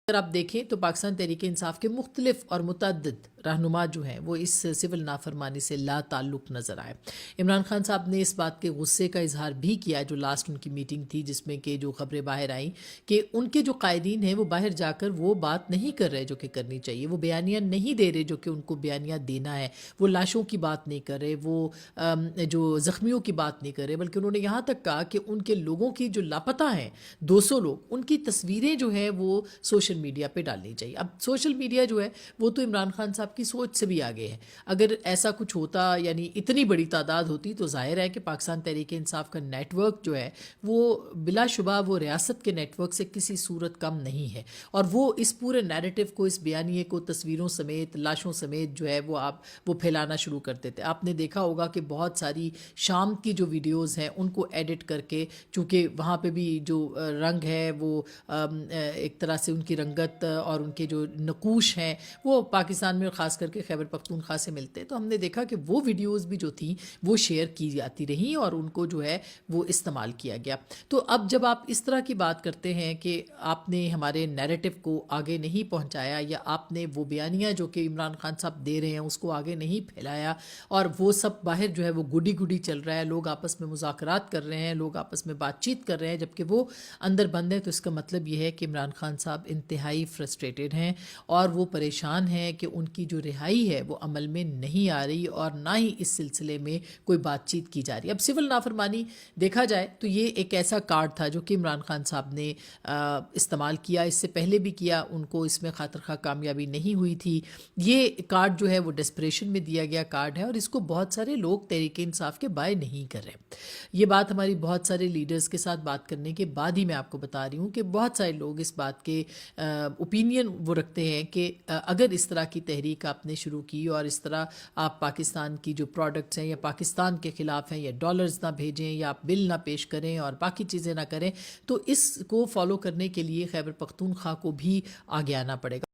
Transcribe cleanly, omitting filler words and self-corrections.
اگر آپ دیکھیں تو پاکستان تحریک انصاف کے مختلف اور متعدد رہنما جو ہیں وہ اس سول نافرمانی سے لا تعلق نظر آئے۔ عمران خان صاحب نے اس بات کے غصے کا اظہار بھی کیا جو لاسٹ ان کی میٹنگ تھی، جس میں کہ جو خبریں باہر آئیں کہ ان کے جو قائدین ہیں وہ باہر جا کر وہ بات نہیں کر رہے جو کہ کرنی چاہیے، وہ بیانیہ نہیں دے رہے جو کہ ان کو بیانیہ دینا ہے، وہ لاشوں کی بات نہیں کر رہے، وہ جو زخمیوں کی بات نہیں کر رہے، بلکہ انہوں نے یہاں تک کہا کہ ان کے لوگوں کی جو لاپتہ ہیں 200 لوگ، ان کی تصویریں جو ہیں وہ سوشل میڈیا پہ ڈالنی چاہیے۔ اب سوشل میڈیا جو ہے وہ تو عمران خان صاحب کی سوچ سے بھی آگے ہے۔ اگر ایسا کچھ ہوتا، یعنی اتنی بڑی تعداد ہوتی، تو ظاہر ہے کہ پاکستان تحریک انصاف کا نیٹ ورک جو ہے وہ بلا شبہ وہ ریاست کے نیٹ ورک سے کسی صورت کم نہیں ہے، اور وہ اس پورے نیریٹو کو، اس بیانیے کو تصویروں سمیت، لاشوں سمیت جو ہے وہ پھیلانا شروع کرتے تھے۔ آپ نے دیکھا ہوگا کہ بہت ساری شام کی جو ویڈیوز ہیں ان کو ایڈٹ کر کے، چونکہ وہاں پہ بھی جو رنگ ہے وہ ایک طرح سے ان کی رنگت اور ان کے جو نقوش ہیں وہ پاکستان میں خاص کر کے خیبر پختونخوا سے ملتے ہیں، تو ہم نے دیکھا کہ وہ ویڈیوز بھی جو تھیں وہ شیئر کی جاتی رہیں اور ان کو جو ہے وہ استعمال کیا گیا۔ تو اب جب آپ اس طرح کی بات کرتے ہیں کہ آپ نے ہمارے نیریٹو کو آگے نہیں پہنچایا، یا آپ نے وہ بیانیہ جو کہ عمران خان صاحب دے رہے ہیں اس کو آگے نہیں پھیلایا، اور وہ سب باہر جو ہے وہ گڈی گڈی چل رہا ہے، لوگ آپس میں مذاکرات کر رہے ہیں، لوگ آپس میں بات چیت کر رہے ہیں جبکہ وہ اندر بند ہیں، تو اس کا مطلب یہ ہے کہ عمران خان صاحب انتہائی فرسٹریٹڈ ہیں اور وہ پریشان ہیں کہ ان کی جو رہائی ہے وہ عمل میں نہیں آ رہی، اور نہ ہی اس سلسلے میں کوئی بات چیت کی جا رہی۔ اب سول نافرمانی دیکھا جائے تو یہ ایک ایسا کارڈ تھا جو کہ عمران خان صاحب نے استعمال کیا، اس سے پہلے بھی کیا، ان کو اس میں خاطر خواہ کامیابی نہیں ہوئی تھی۔ یہ کارڈ جو ہے وہ ڈسپریشن میں دیا گیا کارڈ ہے، اور اس کو بہت سارے لوگ تحریک انصاف کے بائے نہیں کر رہے۔ یہ بات ہماری بہت سارے لیڈرز کے ساتھ بات کرنے کے بعد ہی میں آپ کو بتا رہی ہوں کہ بہت سارے لوگ اس بات کے اوپینین وہ رکھتے ہیں کہ اگر اس طرح کی تحریک آپ نے شروع کی اور اس طرح آپ پاکستان کی جو پروڈکٹس ہیں یا پاکستان کے خلاف ہیں، یا ڈالرز نہ بھیجیں یا آپ بل نہ پیش کریں اور باقی چیزیں نہ کریں، تو اس کو فالو کرنے کے لیے خیبر پختونخوا کو بھی آگے آنا پڑے گا۔